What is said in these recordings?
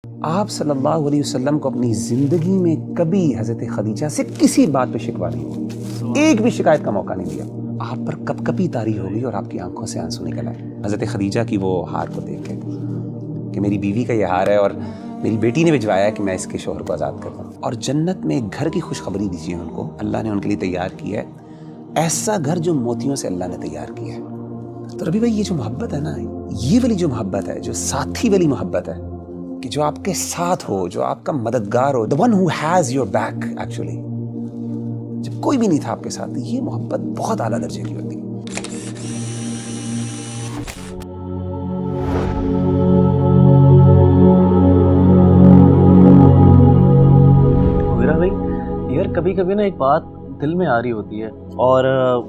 آپ صلی اللہ علیہ وسلم کو اپنی زندگی میں کبھی حضرت خدیجہ سے کسی بات پہ شکوہ نہیں ہوا، ایک بھی شکایت کا موقع نہیں دیا. آپ پر کپ کپی طاری ہو گئی اور آپ کی آنکھوں سے آنسو نکل آئے حضرت خدیجہ کی وہ ہار کو دیکھ کے کہ میری بیوی کا یہ ہار ہے اور میری بیٹی نے بھجوایا ہے کہ میں اس کے شوہر کو آزاد کر دوں. اور جنت میں ایک گھر کی خوشخبری دیجیے ان کو، اللہ نے ان کے لیے تیار کیا ہے ایسا گھر جو موتیوں سے اللہ نے تیار کیا ہے. تو ربی بھائی، یہ جو محبت ہے نا، یہ والی جو محبت ہے، جو ساتھی والی محبت ہے کہ جو آپ کے ساتھ ہو، جو آپ کا مددگار ہو، the one who has your back actually، جب کوئی بھی نہیں تھا آپ کے ساتھ، یہ محبت بہت اعلیٰ درجے کی ہوتی ہے. یار کبھی کبھی نا ایک بات دل میں آ رہی ہوتی ہے اور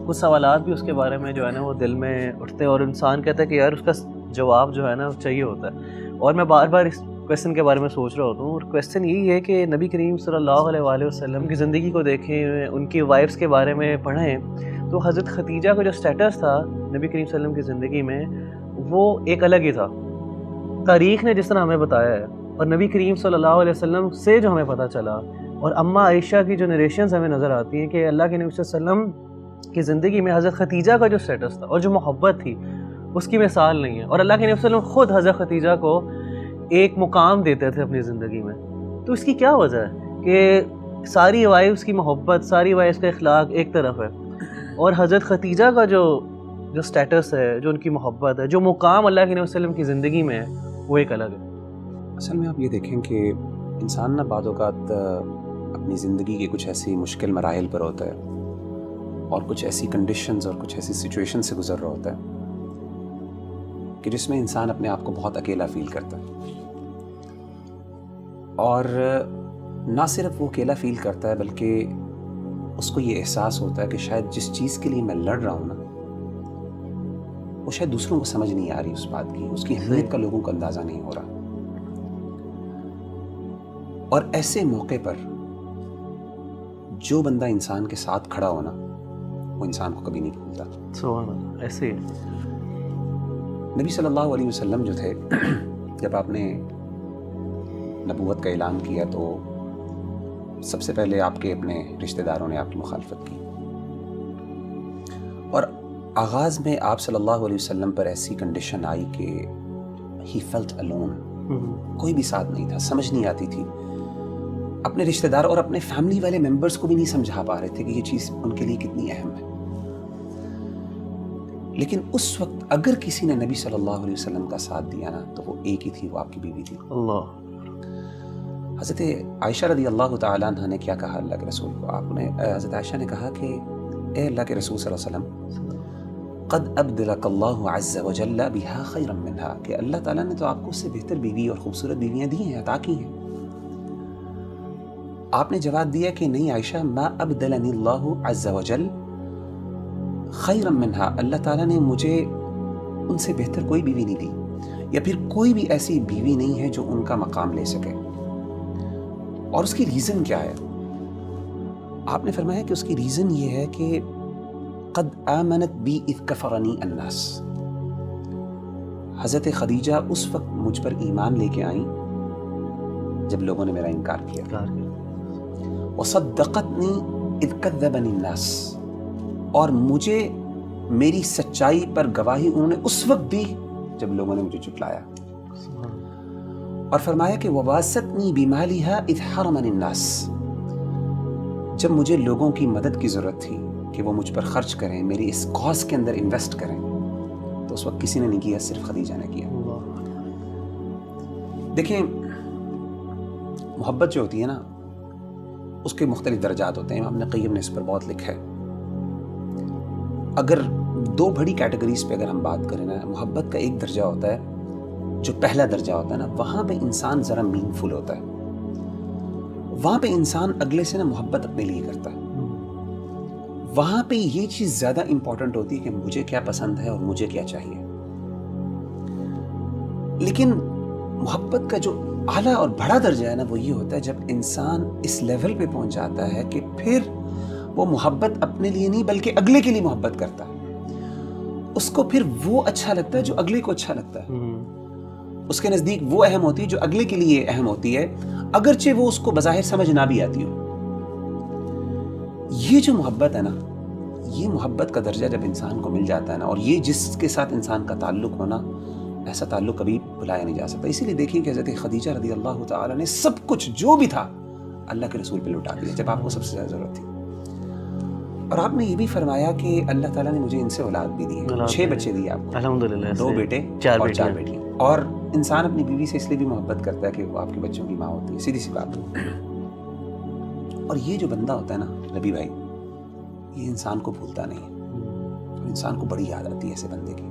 کچھ سوالات بھی اس کے بارے میں جو ہے نا وہ دل میں اٹھتے ہیں اور انسان کہتا ہے کہ یار اس کا جواب جو ہے نا چاہیے ہوتا ہے. اور میں بار بار اس کویسچن کے بارے میں سوچ رہا ہوتا ہوں، اور کویسچن یہی ہے کہ نبی کریم صلی اللہ علیہ وآلہ وسلم کی زندگی کو دیکھیں، ان کی وائفس کے بارے میں پڑھیں تو حضرت خدیجہ کا جو سٹیٹس تھا نبی کریم صلی اللہ علیہ وسلم کی زندگی میں وہ ایک الگ ہی تھا. تاریخ نے جس طرح ہمیں بتایا ہے اور نبی کریم صلی اللہ علیہ وسلم سے جو ہمیں پتہ چلا اور اماں عائشہ کی جو نریشنز ہمیں نظر آتی ہیں کہ اللہ کے نبی صلی اللہ علیہ وسلم کی زندگی میں حضرت خدیجہ کا جو سٹیٹس تھا اور جو محبت تھی اس کی مثال نہیں ہے. اور اللہ کے نبی صلی اللہ علیہ وسلم خود حضرت خدیجہ کو ایک مقام دیتے تھے اپنی زندگی میں. تو اس کی کیا وجہ ہے کہ ساری وائفس کی محبت، ساری وائفس کا اخلاق ایک طرف ہے اور حضرت خدیجہ کا جو سٹیٹس ہے، جو ان کی محبت ہے، جو مقام اللہ کے نبی صلی اللہ علیہ وسلم کی زندگی میں ہے وہ ایک الگ ہے. اصل میں آپ یہ دیکھیں کہ انسان نہ بعض اوقات اپنی زندگی کے کچھ ایسی مشکل مراحل پر ہوتا ہے اور کچھ ایسی کنڈیشنز اور کچھ ایسی سچویشن سے گزر رہا ہوتا ہے کہ جس میں انسان اپنے آپ کو بہت اکیلا فیل کرتا ہے. اور نہ صرف وہ اکیلا فیل کرتا ہے بلکہ اس کو یہ احساس ہوتا ہے کہ شاید جس چیز کے لیے میں لڑ رہا ہوں نا وہ شاید دوسروں کو سمجھ نہیں آ رہی اس بات کی، اس کی اہمیت کا لوگوں کو اندازہ نہیں ہو رہا. اور ایسے موقع پر جو بندہ انسان کے ساتھ کھڑا ہونا وہ انسان کو کبھی نہیں بھولتا. سبحان اللہ. ایسے نبی صلی اللہ علیہ وسلم جو تھے، جب آپ نے نبوت کا اعلان کیا تو سب سے پہلے آپ کے اپنے رشتہ داروں نے آپ کی مخالفت کی اور آغاز میں آپ صلی اللہ علیہ وسلم پر ایسی کنڈیشن آئی کہ ہی فیلٹ الون، کوئی بھی ساتھ نہیں تھا، سمجھ نہیں آتی تھی. اپنے رشتہ دار اور اپنے فیملی والے ممبرز کو بھی نہیں سمجھا پا رہے تھے کہ یہ چیز ان کے لیے کتنی اہم ہے. لیکن اس وقت اگر کسی نے نبی صلی اللہ علیہ وسلم کا ساتھ دیا نا تو وہ ایک ہی تھی، وہ آپ کی بیوی تھی. اللہ. حضرت عائشہ رضی اللہ تعالیٰ عنہ نے کیا کہا اللہ کے رسول کو؟ آپ نے حضرت عائشہ نے کہا کہ اے اللہ کے رسول صلی اللہ علیہ وسلم، قد ابدلک اللہ عز وجل بها خیرا منها، کہ اللہ تعالیٰ نے تو آپ کو اس سے بہتر بیوی اور خوبصورت بیویاں دی ہیں، عطا کی ہیں. آپ نے جواب دیا کہ نہیں عائشہ، ما ابدلنی اللہ عز وجل خیرا منها، اللہ تعالیٰ نے مجھے ان سے بہتر کوئی بیوی نہیں دی، یا پھر کوئی بھی ایسی بیوی نہیں ہے جو ان کا مقام لے سکے. اور اس کی ریزن کیا ہے؟ آپ نے فرمایا کہ اس کی ریزن یہ ہے کہ قد آمنت بی اذ کفرنی الناس، حضرت خدیجہ اس وقت مجھ پر ایمان لے کے آئیں جب لوگوں نے میرا انکار کیا. وصدقتنی اذ کذبنی الناس، اور مجھے میری سچائی پر گواہی انہوں نے اس وقت دی جب لوگوں نے مجھے جھٹلایا. اور فرمایا کہ وواستنی بمالھا اذ حرمنی الناس، جب مجھے لوگوں کی مدد کی ضرورت تھی کہ وہ مجھ پر خرچ کریں، میری اس کاز کے اندر انویسٹ کریں، تو اس وقت کسی نے نہیں کیا، صرف خدیجہ نے کیا. دیکھیں، محبت جو ہوتی ہے نا اس کے مختلف درجات ہوتے ہیں. امام قیم نے اس پر بہت لکھا ہے. اگر دو بڑی کیٹیگریز پہ اگر ہم بات کریں نا، محبت کا ایک درجہ ہوتا ہے جو پہلا درجہ ہوتا ہے نا، وہاں پہ انسان ذرا مین فل ہوتا ہے، وہاں پہ انسان اگلے سے نا محبت اپنے لیے کرتا ہے. وہاں پہ یہ چیز زیادہ امپورٹنٹ ہوتی ہے کہ مجھے کیا پسند ہے اور مجھے کیا چاہیے. لیکن محبت کا جو اعلیٰ اور بڑا درجہ ہے نا وہ یہ ہوتا ہے جب انسان اس لیول پہ پہنچ جاتا ہے کہ پھر وہ محبت اپنے لیے نہیں بلکہ اگلے کے لیے محبت کرتا ہے. اس کو پھر وہ اچھا لگتا ہے جو اگلے کو اچھا لگتا ہے. اس کے نزدیک وہ اہم ہوتی ہے جو اگلے کے لیے اہم ہوتی ہے، اگرچہ وہ اس کو بظاہر سمجھ نہ بھی آتی ہو۔ یہ جو محبت ہے نا، یہ محبت کا درجہ جب انسان کو مل جاتا ہے نا، اور یہ جس کے ساتھ انسان کا تعلق ہونا، ایسا تعلق کبھی بھلایا نہیں جا سکتا۔ اسی لیے دیکھیں کہ حضرت خدیجہ رضی اللہ تعالیٰ نے سب کچھ جو بھی تھا اللہ کے رسول پہ لوٹا دیا جب آپ کو سب سے زیادہ ضرورت تھی۔ اور آپ نے یہ بھی فرمایا کہ اللہ تعالیٰ نے مجھے ان سے اولاد بھی دی ہے، 6 بچے دیے آپ کو، الحمدللہ، 2 بیٹے اور 4 بیٹیاں۔ اور انسان اپنی بیوی سے اس لیے بھی محبت کرتا ہے کہ وہ آپ کے بچوں کی ماں ہوتی ہے، سیدھی سی بات ہے۔ اور یہ جو بندہ ہوتا ہے نا ربی بھائی، یہ انسان کو بھولتا نہیں ہے، انسان کو بڑی یاد آتی ہے ایسے بندے کی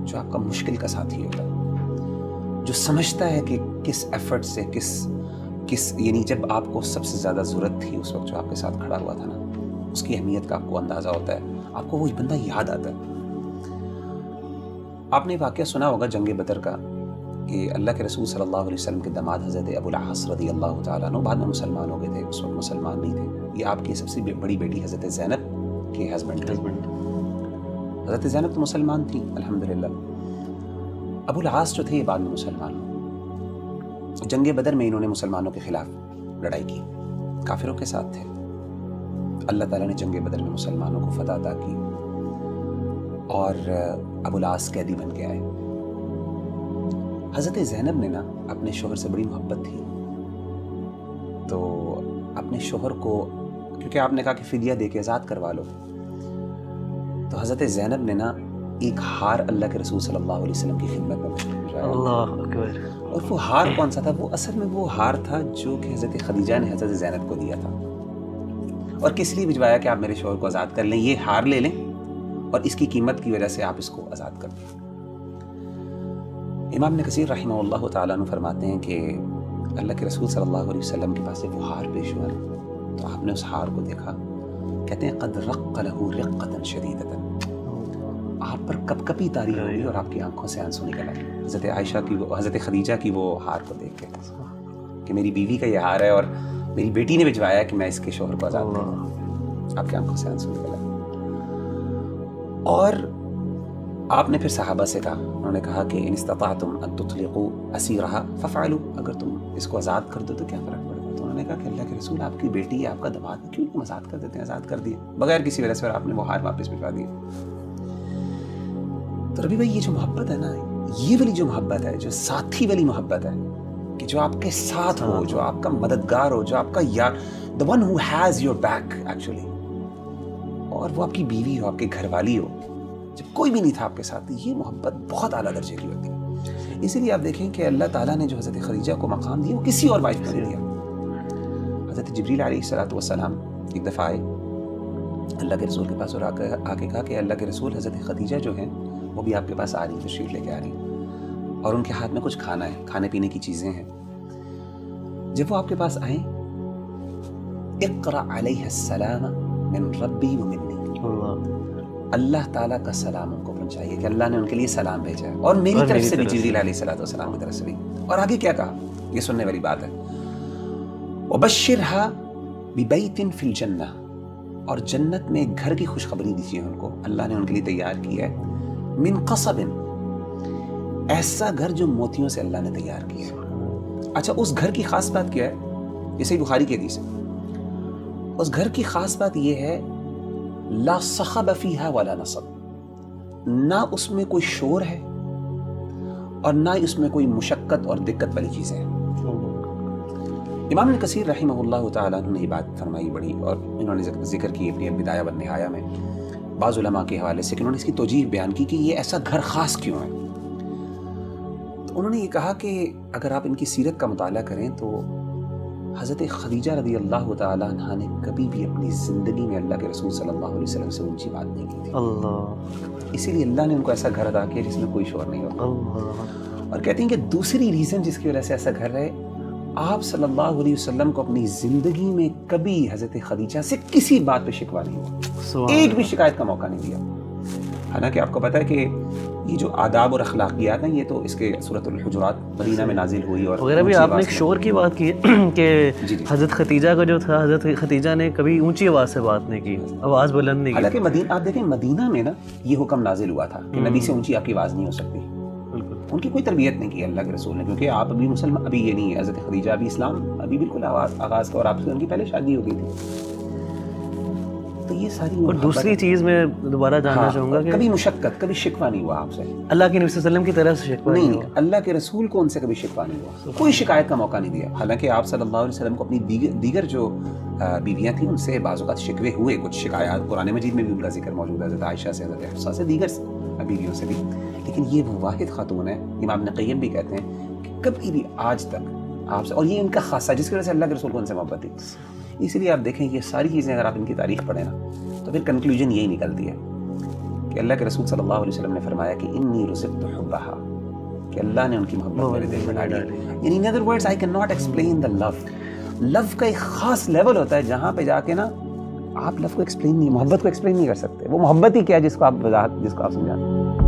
جو آپ کا مشکل کا ساتھی ہوتا ہے، جو سمجھتا ہے کہ کس ایفرٹ سے کس یعنی جب آپ کو سب سے زیادہ ضرورت تھی اس وقت جو آپ کے ساتھ کھڑا ہوا تھا نا، اس کی اہمیت کا آپ کو اندازہ ہوتا ہے، آپ کو وہ بندہ یاد آتا ہے۔ آپ نے واقعہ سنا ہوگا جنگ بدر کا، کہ اللہ کے رسول صلی اللہ علیہ وسلم کے داماد حضرت ابو العاص رضی اللہ تعالیٰ عنہ بعد میں مسلمان ہو گئے تھے، اس وقت مسلمان نہیں تھے۔ یہ آپ کی سب سے بڑی بیٹی حضرت زینب کے ہسبینڈ تھے۔ حضرت زینب تو مسلمان تھی الحمدللہ، ابو العاص جو تھے یہ بعد میں مسلمان ہوئے۔ جنگ بدر میں انہوں نے مسلمانوں کے خلاف لڑائی کی، کافروں کے ساتھ تھے۔ اللہ تعالیٰ نے جنگ بدر میں مسلمانوں کو فتح عطا کی اور ابو العاص قیدی بن کے آئے۔ حضرت زینب نے نا اپنے شوہر سے بڑی محبت تھی، تو اپنے شوہر کو، کیونکہ آپ نے کہا کہ فدیہ دے کے آزاد کروا لو، تو حضرت زینب نے نا ایک ہار اللہ کے رسول صلی اللہ علیہ وسلم کی خدمت میں بھیجا۔ اللہ اکبر۔ اور وہ ہار کون سا تھا؟ وہ اصل میں وہ ہار تھا جو کہ حضرت خدیجہ نے حضرت زینب کو دیا تھا، اور کس لیے بھجوایا کہ آپ میرے شوہر کو آزاد کر لیں، یہ ہار لے لیں اور اس کی قیمت کی وجہ سے آپ اس کو آزاد کر دیں۔ امام ابن کثیر رحمہ اللہ تعالیٰ عنہ فرماتے ہیں کہ اللہ کے رسول صلی اللہ علیہ وسلم کے پاس وہ ہار پیش ہوا تو آپ نے اس ہار کو دیکھا، کہتے ہیں قد رق له رقة شدیدۃ، آپ پر کپ کپی طاری ہوئی اور آپ کی آنکھوں سے آنسو نکل آئے حضرت عائشہ کی، حضرت خدیجہ کی وہ ہار کو دیکھ کے کہ میری بیوی کا یہ ہار ہے اور میری بیٹی نے بھجوایا کہ میں اس کے شوہر کو آزاد کروں۔ آپ کی آنکھوں سے آنسو نکل آئے۔ اور آپ نے پھر صحابہ سے کہا، انہوں نے کہا کہ ان استطعتم ان تطلقوا اسیرها ففعلوا، اگر تم اس کو آزاد کر دو تو کیا فرق پڑے گا؟ تو انہوں نے کہا کہ اللہ کے رسول آپ کی بیٹی ہے، آپ کا داماد ہے، کیوں تم آزاد کر دیتے ہیں؟ آزاد کر دیے بغیر کسی وجہ سے، اور آپ نے وہ ہار واپس بھجوا دیے۔ تو ربی بھائی یہ جو محبت ہے نا، یہ والی جو محبت ہے، جو ساتھی والی محبت ہے، کہ جو آپ کے ساتھ ہو، جو آپ کا مددگار ہو، جو آپ کا یار، the one who has your back actually، اور وہ آپ کی بیوی ہو، آپ کے گھر والی ہو، جب کوئی بھی نہیں تھا آپ کے ساتھ، یہ محبت بہت اعلیٰ درجے کی ہوتی ہے۔ اسی لیے آپ دیکھیں کہ اللہ تعالیٰ نے جو حضرت خدیجہ کو مقام دیا وہ کسی اور وائف کو نہیں دیا۔ حضرت جبریل علیہ السلام ایک دفعہ آئے اللہ کے رسول کے پاس اور آ کے کہا کہ اللہ کے رسول حضرت خدیجہ جو ہیں وہ بھی آپ کے پاس آ رہی ہیں، تشریف لے کے آ رہی ہیں، اور ان کے ہاتھ میں کچھ کھانا ہے، کھانے پینے کی چیزیں ہیں۔ جب وہ آپ کے پاس آئیں، اقرأ علیہ السلام من ربی و منی، اللہ تعالیٰ کا سلام ان کو پہنچائیے کہ اللہ نے ان کے لیے سلام بھیجا ہے، اور میری طرف سے بھی جبریل علیہ السلام کی طرف سے بھی۔ اور آگے کیا کہا، یہ سننے والی بات ہے، وَبَشِّرْهَا بِبَيْتٍ فِي الْجَنَّةِ، اور جنت میں ایک گھر کی خوشخبری دیجیے ان کو، اللہ نے ان کے لیے تیار کیا ہے، من قصب، ایسا گھر جو موتیوں سے اللہ نے تیار کیا ہے۔ اچھا، اس گھر کی خاص بات کیا ہے؟ جیسے بخاری کی حدیث ہے، اس گھر کی خاص بات یہ ہے لا صخب فیہا ولا نصب، نہ اس میں کوئی شور ہے اور نہ اس میں کوئی مشقت اور دقت والی چیزیں ہیں۔ امام ابن کثیر رحمہ اللہ تعالیٰ نے یہ بات فرمائی بڑی، اور انہوں نے ذکر کی اپنی بدایہ والنہایہ میں بعض علماء کے حوالے سے کہ انہوں نے اس کی توجیہ بیان کی کہ یہ ایسا گھر خاص کیوں ہے۔ تو انہوں نے یہ کہا کہ اگر آپ ان کی سیرت کا مطالعہ کریں تو حضرت خدیجہ رضی اللہ تعالیٰ عنہ نے کبھی بھی اپنی زندگی میں اللہ کے رسول صلی اللہ علیہ وسلم سے اونچی بات نہیں کی تھی، اللہ، اسی لیے اللہ نے ان کو ایسا گھر عطا کیا جس میں کوئی شور نہیں ہوتا۔ اللہ، اور کہتے ہیں کہ دوسری ریزن جس کی وجہ سے ایسا گھر ہے، آپ صلی اللہ علیہ وسلم کو اپنی زندگی میں کبھی حضرت خدیجہ سے کسی بات پہ شکوہ نہیں ہوا، ایک بھی شکایت کا موقع نہیں دیا۔ حالانکہ آپ کو پتہ ہے کہ یہ جو آداب اور اخلاقیات ہیں یہ تو اس کے سورۃ الحجرات مدینہ میں نازل ہوئی، اور وغیرہ بھی آپ نے ایک شور کی بات کی کہ حضرت خدیجہ کا جو تھا، حضرت خدیجہ نے کبھی اونچی آواز سے بات نہیں کی، آواز بلند نہیں کی۔ حالانکہ آپ دیکھیں مدینہ میں نا یہ حکم نازل ہوا تھا کہ نبی سے اونچی آپ کی آواز نہیں ہو سکتی، ان کی کوئی تربیت نہیں کی اللہ کے رسول نے، کیونکہ آپ ابھی مسلمان ابھی یہ نہیں ہے، حضرت خدیجہ ابھی اسلام ابھی بالکل آغاز کا، اور آپ سے ان کی پہلے شادی ہو گئی تھی. تو یہ ساری اور دوسری چیز میں دوبارہ جاننا چاہوں گا کہ کبھی مشقت، کبھی شکوہ نہیں ہوا آپ سے، اللہ کے نبی صلی اللہ علیہ وسلم کی طرف سے شکوہ نہیں ہوا. اللہ کے رسول کو ان سے کبھی شکوہ نہیں ہوا، کوئی شکایت کا موقع نہیں دیا. حالانکہ آپ صلی اللہ علیہ وسلم کو اپنی دیگر جو بیویاں تھیں ان سے بعض اوقات شکوے ہوئے، کچھ شکایات قرآن مجید میں بھی ان کا ذکر موجود ہے، حضرت عائشہ سے، حضرت حفصہ سے، دیگر بیویوں سے بھی. لیکن یہ وہ واحد خاتون ہے، امام ابن قیم بھی کہتے ہیں کہ کبھی بھی آج تک آپ سے، اور یہ ان کا خاصہ جس کی وجہ سے اللہ کے رسول کو ان سے محبت تھی. اسی لیے آپ دیکھیں یہ ساری چیزیں اگر آپ ان کی تاریخ پڑھیں نا تو پھر کنکلوژن یہی نکلتی ہے کہ اللہ کے رسول صلی اللہ علیہ وسلم نے فرمایا کہ انی رزقت حبھا، کہ اللہ نے ان کی محبت میرے دل میں ڈالی. یعنی in other words I can not explain the love. Love کا ایک خاص لیول ہوتا ہے جہاں پہ جا کے نا آپ لو کو ایکسپلین نہیں، محبت کو ایکسپلین نہیں کر سکتے. وہ محبت ہی کیا جس کو آپ سمجھاتے ہیں.